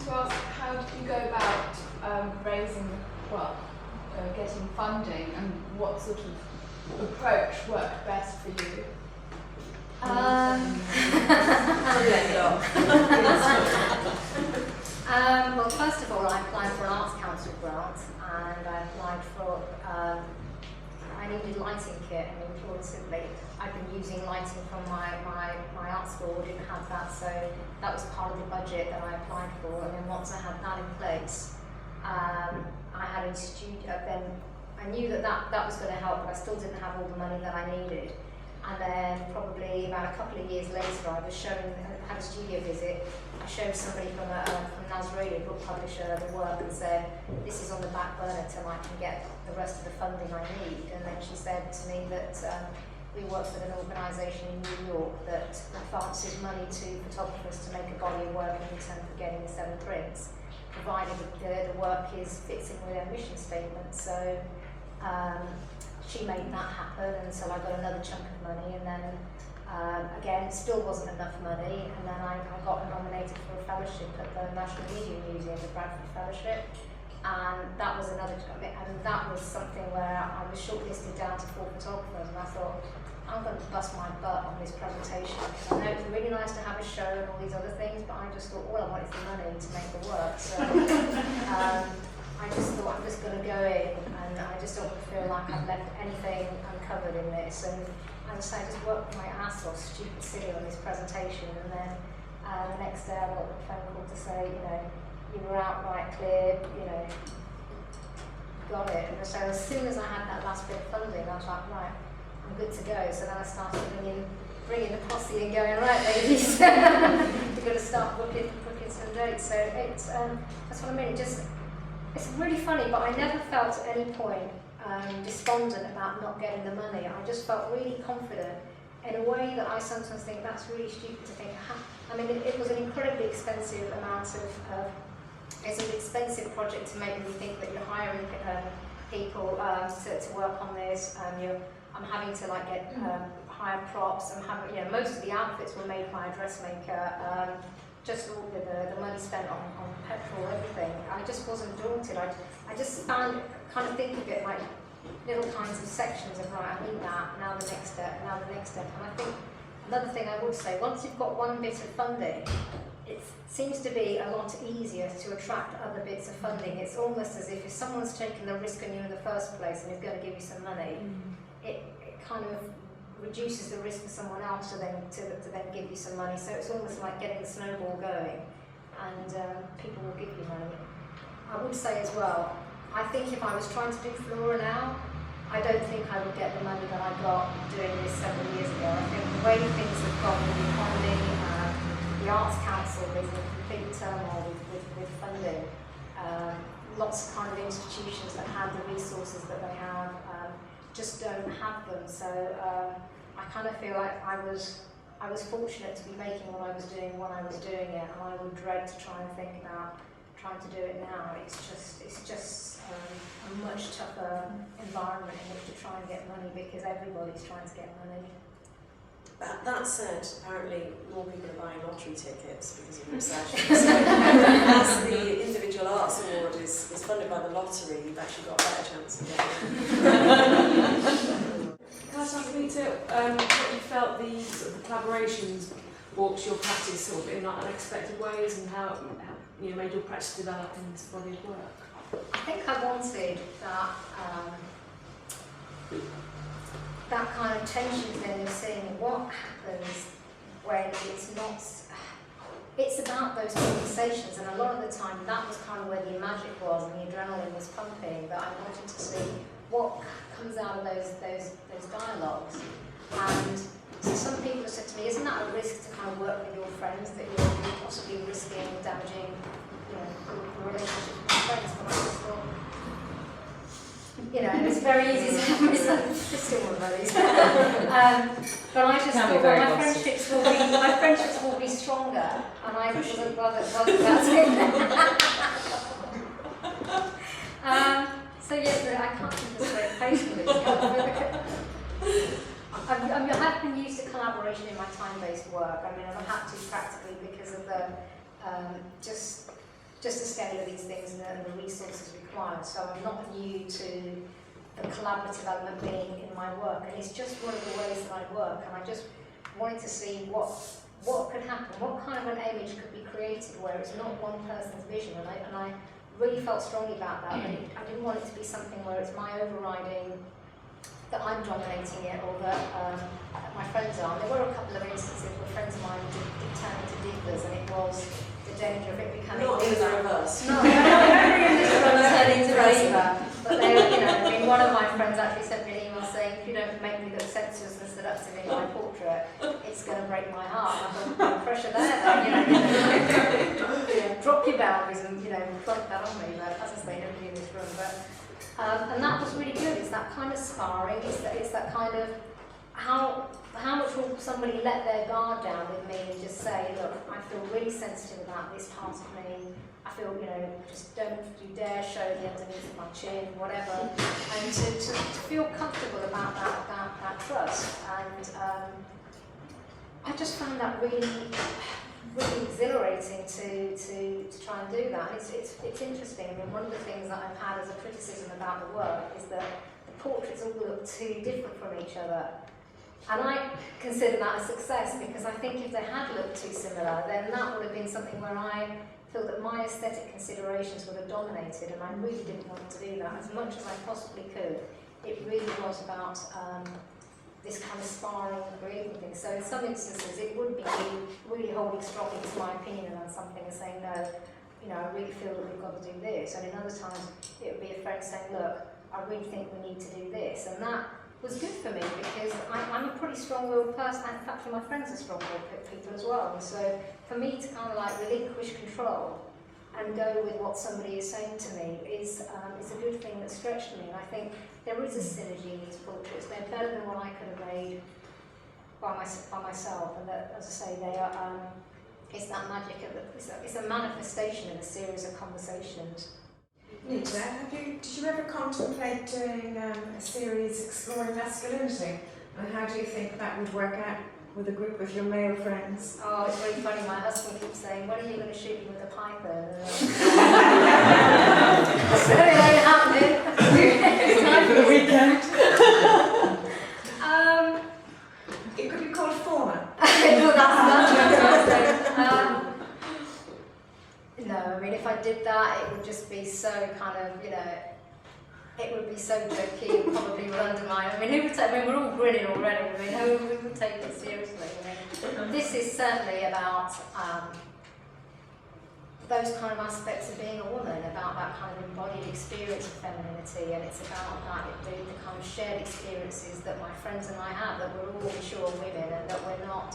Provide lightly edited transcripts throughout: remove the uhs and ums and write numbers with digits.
to ask, how did you go about getting funding, and what sort of approach worked best for you? Well, first of all, I applied for an Arts Council grant, and I applied for, I needed lighting kit, and pure and simply, I've been using lighting from my art school, didn't have that, so that was part of the budget that I applied for, and then once I had that in place, I had a studio, then I knew that was going to help, but I still didn't have all the money that I needed. And then probably about a couple of years later, I was had a studio visit. I showed somebody from Nazarene, a book publisher, the work and said, this is on the back burner till I can get the rest of the funding I need. And then she said to me that we work with an organisation in New York that advances money to photographers to make a body of work in return for getting the 7 prints, provided the work fits in with their mission statement. So she made that happen, and so I got another chunk of money, and then again, it still wasn't enough money, and then I got nominated for a fellowship at the National Media Museum, the Bradford Fellowship, and that was another, and that was something where I was shortlisted down to 4 photographers, and I thought, I'm going to bust my butt on this presentation, because I know it's really nice to have a show and all these other things, but I just thought all I want is the money to make the work, so I just thought I'm just going to go in, and I just don't feel like I've left anything uncovered in this. And so I just worked my ass off, stupid silly, on this presentation. And then the next day I got a phone call to say, you were outright cleared, got it. And so as soon as I had that last bit of funding, I was like, right, I'm good to go. So then I started bringing the posse and going, right, ladies, we're going to start booking some dates. So it's that's what I mean. It's really funny, but I never felt at any point despondent about not getting the money. I just felt really confident in a way that I sometimes think that's really stupid to think. I mean, it was an incredibly expensive amount of it's an expensive project to make you think that you're hiring people to work on this. I'm having to get hire props. I'm having, most of the outfits were made by a dressmaker. Just all the money spent on petrol, everything. I just wasn't daunted. I just kind of think of it like little kinds of sections of, right, I need that, now the next step, now the next step. And I think another thing I would say, once you've got one bit of funding, it seems to be a lot easier to attract other bits of funding. It's almost as if someone's taken the risk on you in the first place and is going to give you some money, it kind of reduces the risk for someone else to then give you some money. So it's almost like getting the snowball going, and people will give you money. I would say as well, I think if I was trying to do flora now, I don't think I would get the money that I got doing this several years ago. I think the way things have gone with the economy, the Arts Council is in complete turmoil with funding. Lots of kind of institutions that have the resources that they have just don't have them. So I kind of feel like I was fortunate to be making what I was doing when I was doing it, and I would dread to try and think about trying to do it now. It's just a much tougher environment in which to try and get money, because everybody's trying to get money. That said, apparently more people are buying lottery tickets because of the recession. So as the Individual Arts Award is funded by the lottery, you've actually got a better chance of getting it. Can I ask Neeta, what you felt the sort of collaborations brought your practice sort of in unexpected ways, and how made your practice develop in this body of work? I think I wanted that kind of tension then of seeing what happens when it's about those conversations, and a lot of the time that was kind of where the magic was and the adrenaline was pumping, that I wanted to see what comes out of those dialogues. And so some people have said to me, isn't that a risk to kind of work with your friends, that you're possibly risking damaging the relationship with your friends? But I just thought, it's very easy to have myself still one of those. But I just thought, well, my friendships will be stronger, and I wasn't bothered about it. So yes, I can't keep a straight face with it. I have been used to collaboration in my time-based work. I mean, I've had to practically because of the just the scale of these things and the resources required. So I'm not new to the collaborative element being in my work, and it's just one of the ways that I work, and I just wanted to see what could happen, what kind of an image could be created where it's not one person's vision, and I really felt strongly about that. I didn't want it to be something where it's my overriding, that I'm dominating it, or that my friends are. And there were a couple of instances where friends of mine did turn into divas, and it was the danger of it becoming Not in the reverse. No, turning into a diva. But they, I mean, one of my friends actually sent me an email saying, if you don't make me look sensuous and seductive in my portrait, it's going to break my heart. And I thought, no pressure there, then, drop your boundaries and, plug that on me. But as I say, nobody in this room. But and that was really good. It's that kind of sparring. It's that kind of how much will somebody let their guard down with me and just say, look, I feel really sensitive about this part of me. I feel, just don't you dare show the underneath of my chin, whatever. And to feel comfortable about that trust. And I just found that really exhilarating to try and do that. And it's interesting. I mean, one of the things that I've had as a criticism about the work is that the portraits all look too different from each other. And I consider that a success, because I think if they had looked too similar, then that would have been something where I feel that my aesthetic considerations would have dominated, and I really didn't want to do that as much as I possibly could. It really was about this kind of sparring and creating things. So in some instances it would be really holding strongly to my opinion on something and saying, no, I really feel that we've got to do this. And in other times it would be a friend saying, look, I really think we need to do this. And that was good for me, because I'm a pretty strong-willed person. In fact, my friends are strong-willed people as well. And so for me to kind of like relinquish control and go with what somebody is saying to me is a good thing that stretched me. And I think there is a synergy in these portraits. They're better than what I could have made by myself. And that, as I say, they are. It's that magic of it's a manifestation of a series of conversations. Neeta, did you ever contemplate doing a series exploring masculinity? And how do you think that would work out with a group of your male friends? Oh, it's really funny. My husband keeps saying, when are you going to shoot me with a python? So it ain't happening. It's time for the weekend. It could be called fauna. No, that's no, I mean, if I did that, it would just be so kind of, it would be so jokey and probably would undermine. I mean, who would take? I mean, we're all grinning already. I mean, who would take it seriously? I mean, this is certainly about those kind of aspects of being a woman, about that kind of embodied experience of femininity, and it's about the kind of shared experiences that my friends and I have, that we're all mature women, and that we're not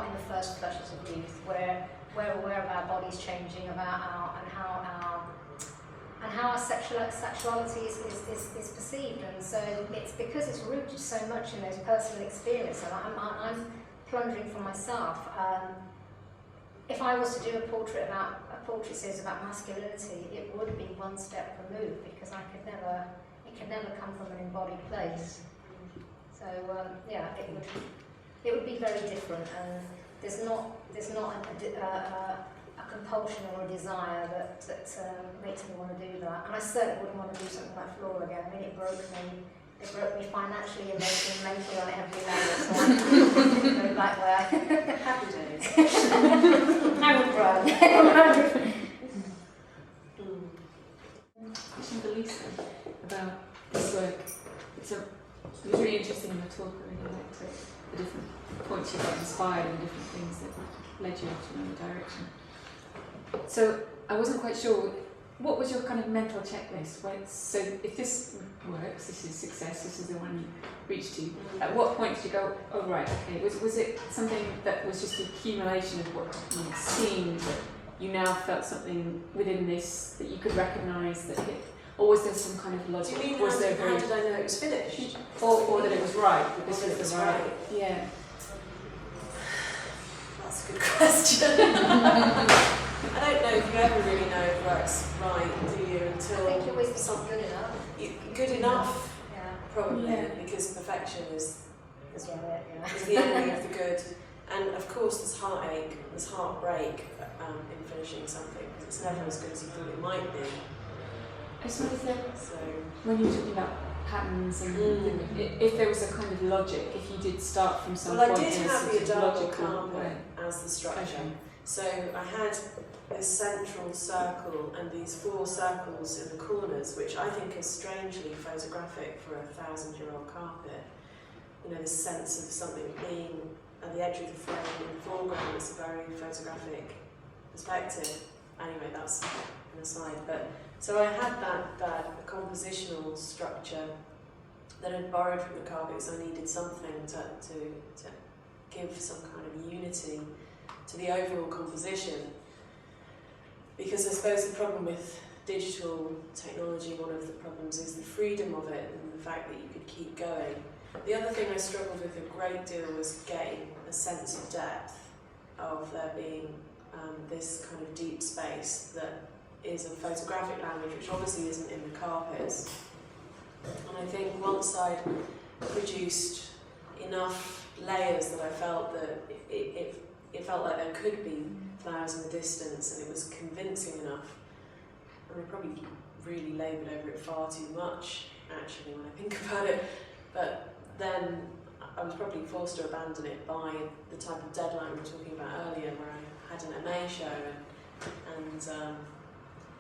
in the first flushes of youth, where we're aware of our bodies changing, about how our sexuality is perceived. And so it's because it's rooted so much in those personal experiences. I'm plundering for myself. If I was to do a portrait series about masculinity, it would be one step removed, because it could never come from an embodied place. So it would be very different, and there's not a compulsion or a desire that makes me want to do that. And I certainly wouldn't want to do something like floral again. I mean, it broke me. It broke me financially, emotionally, mentally on every level. So I didn't go back there. Happy days. I would run. Question for Lisa about this work. It was really interesting in the talk. I really liked it. The different points you got inspired and different things that led you to another direction. So I wasn't quite sure, what was your kind of mental checklist? So if this works, this is success, this is the one you reached to, at what point did you go, oh right, okay, was it something that was just an accumulation of what you'd seen, that you now felt something within this that you could recognise that it, or was there some kind of logic? Do you mean was there how did I know it was finished? Or that it was right, that this Or that was it the was right. right. Yeah. That's a good question. I don't know if you ever really know if it works right, do you? Until I think you always think it's good enough. Good enough, Yeah. probably, Yeah. because perfection is As well, yeah. the enemy of the good. And of course there's heartache, there's heartbreak in finishing something, because it's never as good as you thought it might be. I just wonder if there, So, when you were talking about patterns and if there was a kind of logic, if you did start from some well, I point did in a have sort the of adult logical carpet way. as the structure. Okay. So I had this central circle and these 4 circles in the corners, which I think is strangely photographic for a 1,000-year-old carpet. You know, this sense of something being at the edge of the frame in the foreground is a very photographic perspective. Anyway, that's an aside. But so I had that compositional structure that I'd borrowed from the carpet, because I needed something to give some kind of unity to the overall composition. Because I suppose the problem with digital technology, one of the problems is the freedom of it and the fact that you could keep going. The other thing I struggled with a great deal was getting a sense of depth, of there being this kind of deep space that is a photographic language, which obviously isn't in the carpets. And I think once I'd produced enough layers that I felt that it felt like there could be flowers in the distance, and it was convincing enough. And I probably really laboured over it far too much, actually, when I think about it. But then I was probably forced to abandon it by the type of deadline we were talking about earlier, where I had an MA show and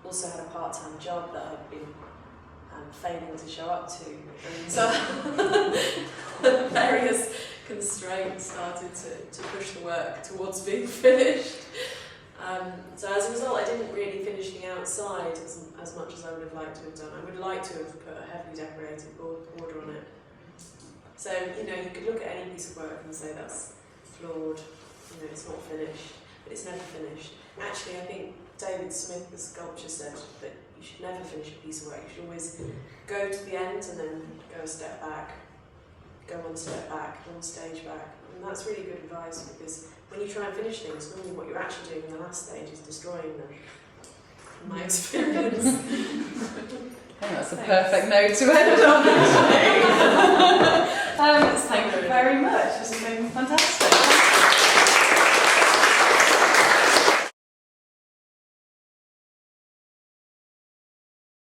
also had a part-time job that I'd been failing to show up to. And so various constraints started to push the work towards being finished. So as a result, I didn't really finish the outside as much as I would have liked to have done. I would like to have put a heavily decorated border on it. So, you know, you could look at any piece of work and say that's flawed, you know, it's not finished, but it's never finished. Actually, I think David Smith, the sculptor, said that you should never finish a piece of work. You should always go to the end and then go a step back, go one step back, one stage back. And that's really good advice, because when you try and finish things, normally what you're actually doing in the last stage is destroying them, in my experience. I think that's a perfect note to end on, actually. Thank you very much. This has been fantastic.